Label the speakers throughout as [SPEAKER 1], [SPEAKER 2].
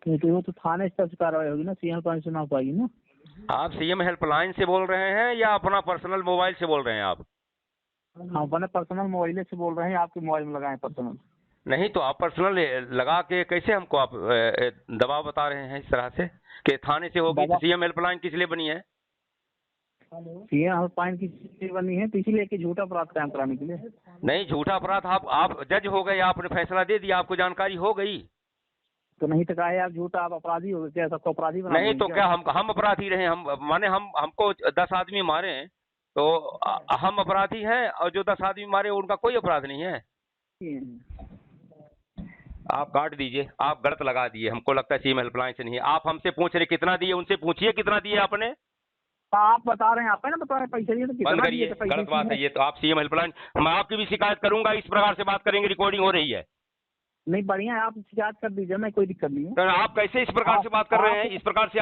[SPEAKER 1] तो वो तो थाने स्तर से कार्रवाई होगी ना, सीएम हेल्पलाइन से ना हो पाएगी ना।
[SPEAKER 2] आप सीएम हेल्पलाइन से बोल रहे हैं या अपना पर्सनल मोबाइल से बोल रहे हैं आप?
[SPEAKER 1] हम अपने पर्सनल मोबाइल से बोल रहे हैं, आपके मोबाइल में लगाए पर्सनल।
[SPEAKER 2] नहीं तो आप पर्सनल लगा के कैसे हमको आप दबाव बता रहे हैं इस तरह से कि थाने से होगी? तो सीएम हेल्पलाइन किस लिए बनी है?
[SPEAKER 1] सीएम हेल्पलाइन की चीज बनी है तो इसीलिए कि झूठा अपराध कायम कराने के लिए।
[SPEAKER 2] नहीं, झूठा अपराध आप जज हो गए, आपने फैसला दे दिया, आपको जानकारी हो गई।
[SPEAKER 1] तो नहीं तो कहा आप झूठा, आप अपराधी हो गए क्या? सबको अपराधी बना
[SPEAKER 2] नहीं
[SPEAKER 1] देंगे
[SPEAKER 2] तो
[SPEAKER 1] क्या?
[SPEAKER 2] क्या हम अपराधी रहे? हम माने हमको 10 आदमी मारे हैं, तो हम अपराधी हैं, और जो 10 आदमी मारे उनका कोई अपराध नहीं है। आप काट दीजिए, आप गलत लगा दिए, हमको लगता है सीएम हेल्पलाइन से नहीं है। आप हमसे पूछ रहे कितना दिए, उनसे पूछिए कितना दिए आपने।
[SPEAKER 1] तो आप बता रहे हैं, आप है ना बता रहे हैं पैसे दिए तो
[SPEAKER 2] बंद
[SPEAKER 1] कितना
[SPEAKER 2] करिए,
[SPEAKER 1] दिए? तो पैसे
[SPEAKER 2] गलत बात है
[SPEAKER 1] दिए।
[SPEAKER 2] ये तो। आप सीएम हेल्पलाइन, मैं आपकी भी शिकायत करूंगा, इस प्रकार से बात करेंगे, रिकॉर्डिंग हो रही है।
[SPEAKER 1] नहीं बढ़िया है, आप शिकायत कर दीजिए ना, कोई दिक्कत नहीं है।
[SPEAKER 2] तो आप कैसे इस प्रकार से बात कर रहे हैं? इस प्रकार से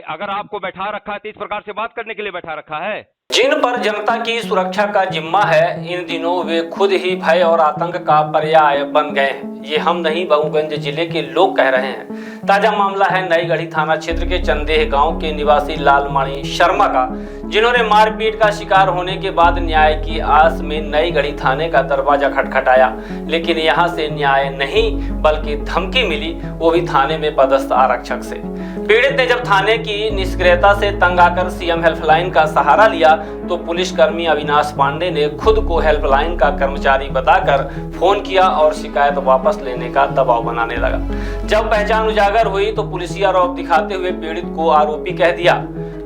[SPEAKER 2] अगर आपको बैठा रखा है तो इस प्रकार से बात करने के लिए बैठा रखा है।
[SPEAKER 3] जिन पर जनता की सुरक्षा का जिम्मा है, इन दिनों वे खुद ही भय और आतंक का पर्याय बन गए हैं। ये हम नहीं, बहुगंज जिले के लोग कह रहे हैं। ताजा मामला है नईगढ़ी थाना क्षेत्र के चंदेह गांव के निवासी लालमणि शर्मा का, जिन्होंने मारपीट का शिकार होने के बाद न्याय की आस में नईगढ़ी थाने का दरवाजा खटखटाया, लेकिन यहां से न्याय नहीं बल्कि धमकी मिली, वो भी थाने में पदस्थ आरक्षक से। पीड़ित ने जब थाने की निष्क्रियता से तंग आकर सीएम हेल्पलाइन का सहारा लिया तो पुलिसकर्मी अविनाश पांडे ने खुद को हेल्पलाइन का कर्मचारी बताकर फोन किया और शिकायत वापस लेने का दबाव बनाने लगा। जब पहचान उजागर हुई तो पुलिसिया रौब दिखाते हुए पीड़ित को आरोपी कह दिया।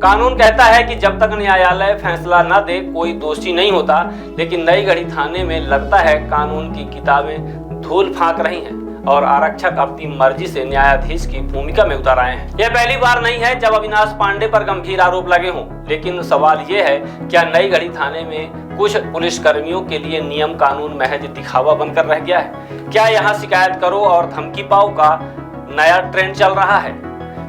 [SPEAKER 3] कानून कहता है कि जब तक न्यायालय फैसला न दे कोई दोषी नहीं होता, लेकिन नईगढ़ी थाने में लगता है कानून की किताबें धूल फांक रही हैं और आरक्षक अपनी मर्जी से न्यायाधीश की भूमिका में उतर आए हैं। यह पहली बार नहीं है जब अविनाश पांडे पर गंभीर आरोप लगे हों, लेकिन सवाल यह है, क्या नईगढ़ी थाने में कुछ पुलिसकर्मियों के लिए नियम कानून महज दिखावा बनकर रह गया है? क्या यहाँ शिकायत करो और धमकी पाओ का नया ट्रेंड चल रहा है?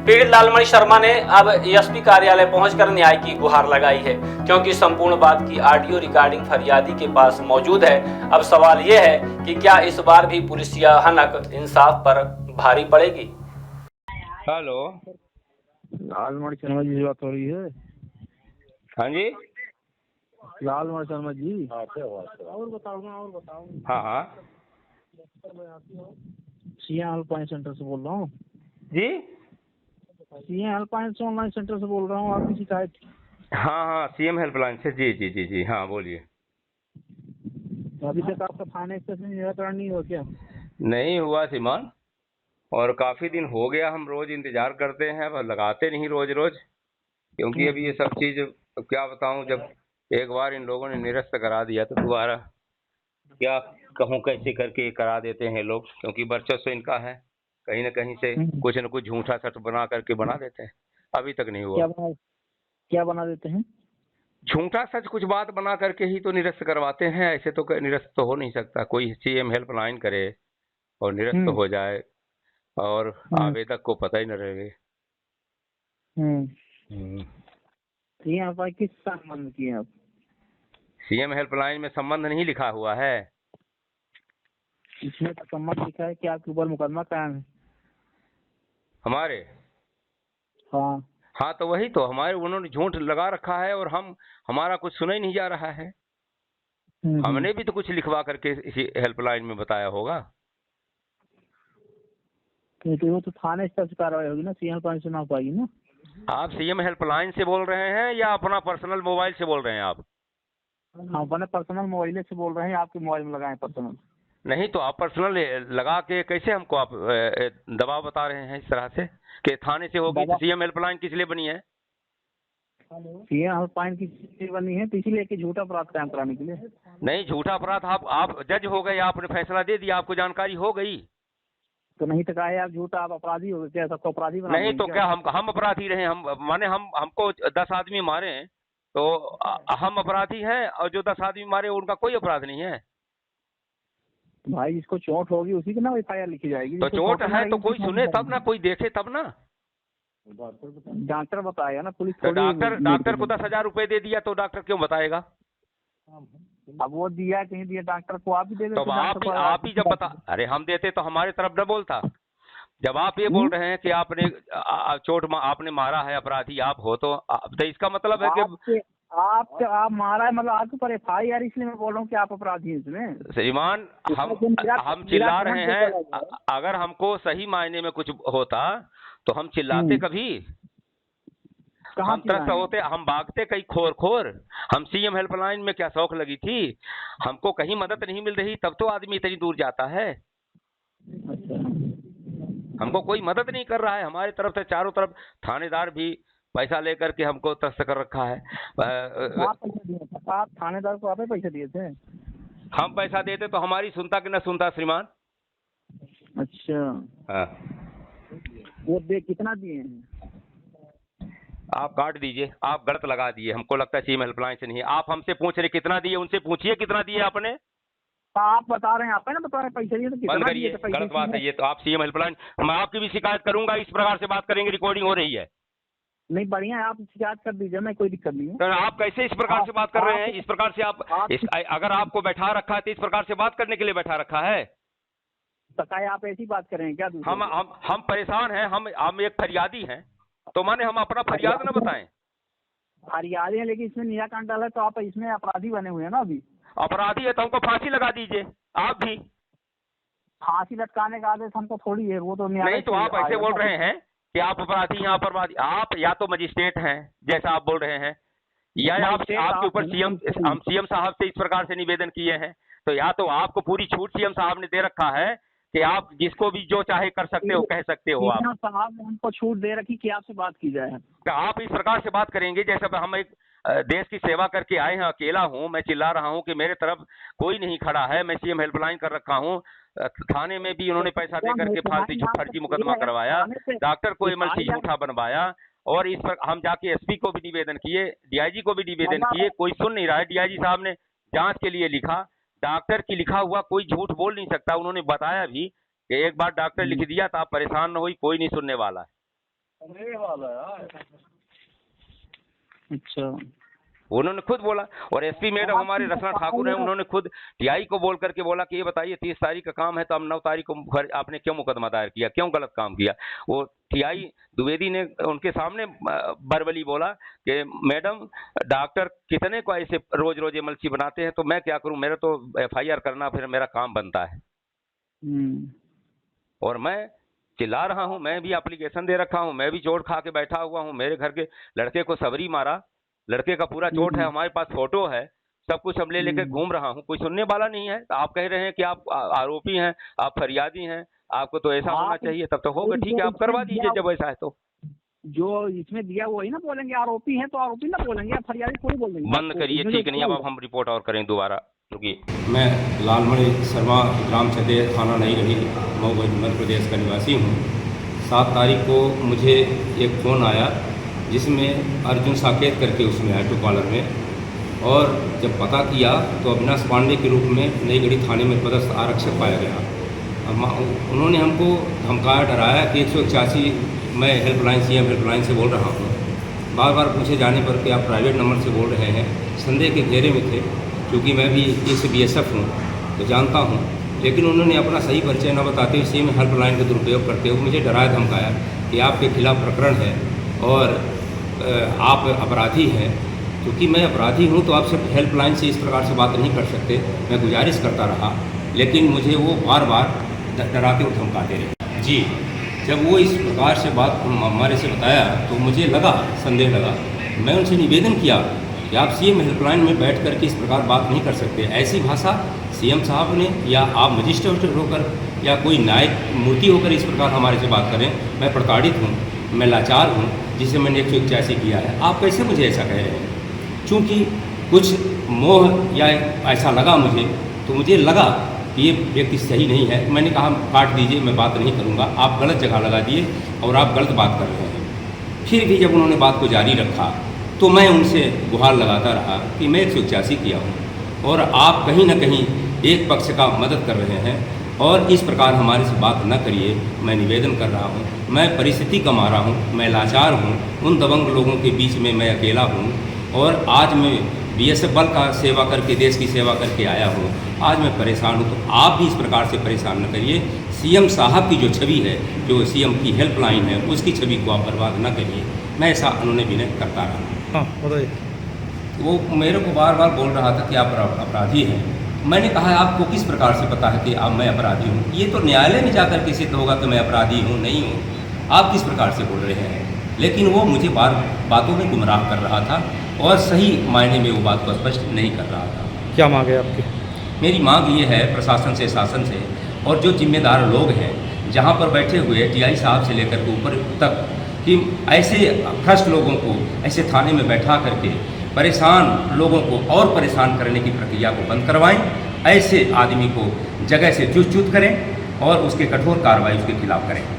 [SPEAKER 3] पीड़ित लालमणि शर्मा ने अब एसपी कार्यालय पहुंचकर न्याय की गुहार लगाई है, क्योंकि संपूर्ण बात की ऑडियो रिकॉर्डिंग फरियादी के पास मौजूद है। अब सवाल यह है कि क्या इस बार भी पुलिसिया हनक इंसाफ पर भारी पड़ेगी?
[SPEAKER 2] हेलो,
[SPEAKER 1] लालमणि शर्मा जी से बात हो रही है?
[SPEAKER 2] हाँ जी,
[SPEAKER 1] लालमणि शर्मा जी।
[SPEAKER 4] और बताओ।
[SPEAKER 2] हाँ हाँ
[SPEAKER 1] सीएम हेल्पलाइन सेंटर से बोल रहा हूँ
[SPEAKER 2] जी,
[SPEAKER 1] सीएम हेल्पलाइन से ऑनलाइन सेंटर से बोल रहा हूँ। आपकी शिकायत?
[SPEAKER 2] हाँ हाँ सीएम हेल्पलाइन से, जी जी जी जी, हाँ बोलिए।
[SPEAKER 1] अभी तक आपका थाने से निराकरण नहीं हुआ क्या?
[SPEAKER 2] नहीं हुआ श्रीमान, और काफी दिन हो गया, हम रोज इंतजार करते हैं, पर लगाते नहीं रोज रोज, क्योंकि अभी ये सब चीज क्या बताऊं, जब एक बार इन लोगों ने निरस्त करा दिया तो दोबारा क्या कहूं, कैसे करके करा देते हैं लोग, क्योंकि वर्चस्व इनका है, कहीं ना कहीं से कुछ न कुछ झूठा सच बना करके बना देते हैं। अभी तक नहीं हुआ।
[SPEAKER 1] क्या बना देते हैं?
[SPEAKER 2] झूठा सच कुछ बात बना करके ही तो निरस्त करवाते हैं, ऐसे तो निरस्त तो हो नहीं सकता। कोई सीएम हेल्पलाइन करे और निरस्त हो जाए और आवेदक को पता ही न रहे।
[SPEAKER 1] सीएम हेल्पलाइन किस संबंध की है आप?
[SPEAKER 2] सीएम हेल्पलाइन में संबंध नहीं लिखा हुआ है।
[SPEAKER 1] इसमें तो संबंध लिखा है कि आपके ऊपर मुकदमा कायम है।
[SPEAKER 2] हमारे? हाँ तो वही तो, हमारे उन्होंने झूठ लगा रखा है और हमारा कुछ सुना ही नहीं जा रहा है। हमने भी तो कुछ लिखवा करके इसी हेल्पलाइन में बताया होगा।
[SPEAKER 1] तो वो तो थाने स्तर से कार्रवाई होगी ना, सीएम हेल्पलाइन से ना हो पाएगी ना।
[SPEAKER 2] आप सीएम हेल्पलाइन से बोल रहे हैं या अपना पर्सनल मोबाइल से बोल रहे हैं आप?
[SPEAKER 1] हम अपने पर्सनल मोबाइल से बोल रहे हैं, आपके मोबाइल में लगाए पर्सनल। नहीं
[SPEAKER 2] तो आप पर्सनल लगा के कैसे हमको आप दबाव बता रहे हैं इस तरह से कि थाने से होगी? तो सीएम हेल्पलाइन किस लिए बनी है?
[SPEAKER 1] सीएम हेल्पलाइन की चीज बनी है तो इसीलिए कि झूठा अपराध कायम कराने के लिए।
[SPEAKER 2] नहीं, झूठा अपराध आप जज हो गए, आपने फैसला दे दिया, आपको जानकारी हो गई।
[SPEAKER 1] तो नहीं तो कहा आप झूठा, आप अपराधी हो गए क्या? सबको अपराधी बना
[SPEAKER 2] नहीं तो क्या हम अपराधी रहे? हमको 10 आदमी मारे हैं तो हम अपराधी हैं, और जो 10 आदमी मारे उनका कोई अपराध नहीं है।
[SPEAKER 1] भाई जिसको चोट होगी उसी की ना एफआईआर लिखी जाएगी।
[SPEAKER 2] तो चोट है तो कोई सुने तब ना, कोई देखे तब ना।
[SPEAKER 1] डॉक्टर बताएगा ना, पुलिस
[SPEAKER 2] तो डॉक्टर को 10,000 रुपए दे दिया तो डॉक्टर क्यों बताएगा?
[SPEAKER 1] अब वो दिया कहीं दिया, डॉक्टर को आप ही दे देते।
[SPEAKER 2] तो आप ही जब बता, अरे हम देते तो हमारे तरफ न बोलता। जब आप ये बोल रहे हैं कि आपने आपने मारा है, अपराधी आप हो, तो इसका मतलब है कि
[SPEAKER 1] आप मारा है, मतलब आपके ऊपर FIR, इसलिए मैं बोल रहा हूँ कि आप अपराधी हैं इसमें।
[SPEAKER 2] श्रीमान, हम चिल्ला रहे हैं। अगर हमको सही मायने में कुछ होता तो हम चिल्लाते कभी? हम त्रस्त होते, हम भागते कहीं खोर। हम CM हेल्पलाइन में क्या शौक लगी थी? हमको कहीं मदद नहीं मिल रही तब तो आदमी इतनी दूर जाता है। हमको कोई मदद नहीं कर रहा है, हमारी तरफ से चारों तरफ थानेदार भी पैसा लेकर के हमको त्रस्त कर रखा है।
[SPEAKER 1] आप थानेदार को आपने पैसे दिए थे?
[SPEAKER 2] हम पैसा देते तो हमारी सुनता कि न सुनता श्रीमान?
[SPEAKER 1] अच्छा।
[SPEAKER 2] हाँ।
[SPEAKER 1] वो कितना दिए हैं?
[SPEAKER 2] आप काट दीजिए, आप गलत लगा दिए, हमको लगता है CM हेल्पलाइन से नहीं। आप हमसे पूछ रहे कितना दिए, उनसे पूछिए कितना दिए आपने।
[SPEAKER 1] आप बता रहे हैं, आप ना बता रहे पैसे दिए तो कितना
[SPEAKER 2] बंद करिए, गलत बात है ये तो। आप CM हेल्पलाइन, मैं आपकी भी शिकायत करूंगा। इस प्रकार से बात करेंगे, रिकॉर्डिंग हो रही है।
[SPEAKER 1] नहीं, बढ़िया है, आप शिकायत कर दीजिए, मैं कोई दिक्कत नहीं है।
[SPEAKER 2] तो आप कैसे इस प्रकार से बात कर रहे हैं? इस प्रकार से अगर आपको बैठा रखा है तो इस प्रकार से बात करने के लिए बैठा रखा है?
[SPEAKER 1] बताए, आप ऐसी बात कर रहे हैं क्या?
[SPEAKER 2] हम परेशान हैं, हम एक फरियादी हैं, तो माने हम अपना फरियाद न बताएं?
[SPEAKER 1] फरियादी है, लेकिन इसमें निराकांड डाला है तो आप इसमें अपराधी बने हुए हैं ना। अभी
[SPEAKER 2] अपराधी है तो हमको फांसी लगा दीजिए। आप भी
[SPEAKER 1] फांसी लटकाने का आदेश हमको थोड़ी है, वो तो
[SPEAKER 2] नहीं। तो आप ऐसे बोल रहे हैं कि आप अपराधी हैं, अपराधी। आप या तो मजिस्ट्रेट हैं जैसा आप बोल रहे हैं, या आपके ऊपर हम CM साहब से इस प्रकार से निवेदन किए हैं, तो या तो आपको पूरी छूट CM साहब ने दे रखा है कि आप जिसको भी जो चाहे कर सकते हो, कह सकते हो। आप
[SPEAKER 1] साहब ने हमको छूट दे रखी कि आपसे बात की जाए,
[SPEAKER 2] तो आप इस प्रकार से बात करेंगे जैसे हम एक देश की सेवा करके आए हैं। अकेला हूं, मैं चिल्ला रहा हूं कि मेरे तरफ कोई नहीं खड़ा है। मैं CM हेल्पलाइन कर रखा हूं। थाने में भी उन्होंने पैसा दे करके फर्जी मुकदमा करवाया, डॉक्टर को MLC झूठा बनवाया, और इस पर हम जाके SP को भी निवेदन किए, DIG को भी निवेदन किए, कोई सुन नहीं रहा है। DIG साहब ने जांच के लिए लिखा, डॉक्टर की लिखा हुआ कोई झूठ बोल नहीं सकता। उन्होंने बताया भी कि एक बार डॉक्टर लिख दिया तो आप परेशान न हो, कोई नहीं सुनने वाला है।
[SPEAKER 1] अच्छा,
[SPEAKER 2] उन्होंने खुद बोला। और SP मैडम हमारे रचना ठाकुर हैं, उन्होंने खुद TI को बोल करके बोला कि ये बताइए 30 तारीख का काम है तो हम 9 तारीख को आपने क्यों मुकदमा दायर किया, क्यों गलत काम किया? वो TI द्विवेदी ने उनके सामने बरबली बोला कि मैडम डॉक्टर कितने को ऐसे रोज रोज MLC बनाते हैं, तो मैं क्या करूं, मेरा तो FIR करना फिर मेरा काम बनता है। और मैं चिल्ला रहा हूं, मैं भी एप्लीकेशन दे रखा हूं, मैं भी चोट खा के बैठा हुआ हूं। मेरे घर के लड़के को सबरी मारा, लड़के का पूरा चोट है, हमारे पास फोटो है, सब कुछ हम ले लेकर घूम रहा हूं, कोई सुनने वाला नहीं है। तो आप कह रहे हैं कि आप आरोपी हैं, आप फरियादी हैं, आपको तो ऐसा होना चाहिए। तब तो होगा, ठीक है, आप करवा दीजिए जब ऐसा है तो।
[SPEAKER 1] जो इसमें दिया वही ना बोलेंगे, आरोपी हैं तो आरोपी ना बोलेंगे, आप फरियादी थोड़ी बोलेंगे।
[SPEAKER 2] बंद करिए, ठीक नहीं, अब हम रिपोर्ट और करें दोबारा। रुकिए।
[SPEAKER 4] मैं लालमणि शर्मा, ग्राम चंदेर, थाना नई गढ़ी, मऊ, मध्य प्रदेश का निवासी हूँ। 7 तारीख को मुझे एक फ़ोन आया जिसमें अर्जुन साकेत करके उसमें है, ट्रू कॉलर में, और जब पता किया तो अविनाश पांडे के रूप में नई गढ़ी थाने में पदस्थ आरक्षक पाया गया। उन्होंने हमको धमकाया, डराया कि 181 मैं हेल्पलाइन CM हेल्पलाइन से बोल रहा हूँ। बार बार पूछे जाने पर कि आप प्राइवेट नंबर से बोल रहे हैं, संदेह के घेरे में थे, क्योंकि मैं भी BSF हूँ तो जानता हूँ। लेकिन उन्होंने अपना सही परिचय न बताते हुए CM हेल्पलाइन का दुरुपयोग करते हुए मुझे डराया, धमकाया कि आपके खिलाफ प्रकरण है और आप अपराधी हैं। क्योंकि मैं अपराधी हूं तो आपसे हेल्पलाइन से इस प्रकार से बात नहीं कर सकते। मैं गुजारिश करता रहा, लेकिन मुझे वो बार बार डराते और धमकाते रहे। जी, जब वो इस प्रकार से बात हमारे से बताया तो मुझे लगा, संदेह लगा। मैं उनसे निवेदन किया कि आप CM हेल्पलाइन में बैठ कर के इस प्रकार बात नहीं कर सकते। ऐसी भाषा CM साहब ने, या आप मजिस्ट्रेट होकर या कोई न्यायिक मूर्ति होकर इस प्रकार हमारे से बात करें। मैं प्रताड़ित हूँ, मैं लाचार हूँ, जिसे मैंने 181 किया है। आप कैसे मुझे ऐसा कह रहे हैं? चूँकि कुछ मोह या ऐसा लगा मुझे, तो मुझे लगा कि ये व्यक्ति सही नहीं है। मैंने कहा काट दीजिए, मैं बात नहीं करूँगा, आप गलत जगह लगा दिए और आप गलत बात कर रहे हैं। फिर भी जब उन्होंने बात को जारी रखा तो मैं उनसे गुहार लगाता रहा कि मैं 181 किया हूँ और आप कहीं ना कहीं एक पक्ष का मदद कर रहे हैं और इस प्रकार हमारे से बात न करिए। मैं निवेदन कर रहा हूँ, मैं परिस्थिति का मारा हूँ, मैं लाचार हूँ, उन दबंग लोगों के बीच में मैं अकेला हूँ और आज मैं BSF बल का सेवा करके, देश की सेवा करके आया हूँ। आज मैं परेशान हूँ, तो आप भी इस प्रकार से परेशान न करिए। सीएम साहब की जो छवि है, जो सीएम की हेल्पलाइन है, उसकी छवि को आप बर्बाद न करिए। मैं ऐसा उन्होंने विनय करता रहा।
[SPEAKER 5] हाँ बताइए।
[SPEAKER 4] वो मेरे को बार बार बोल रहा था कि आप अपराधी हैं। मैंने कहा आपको किस प्रकार से पता है कि अब मैं अपराधी हूँ? ये तो न्यायालय में जाकर के सिद्ध होगा कि मैं अपराधी हूँ नहीं हूँ। आप किस प्रकार से बोल रहे हैं? लेकिन वो मुझे बातों में गुमराह कर रहा था और सही मायने में वो बात को स्पष्ट नहीं कर रहा था।
[SPEAKER 5] क्या मांग है आपकी?
[SPEAKER 4] मेरी मांग ये है प्रशासन से, शासन से और जो जिम्मेदार लोग हैं जहाँ पर बैठे हुए टीआई साहब से लेकर के ऊपर तक, कि ऐसे भ्रष्ट लोगों को ऐसे थाने में बैठा करके परेशान लोगों को और परेशान करने की प्रक्रिया को बंद करवाएं। ऐसे आदमी को जगह से च्युत करें और उसके कठोर कार्रवाई उसके खिलाफ करें।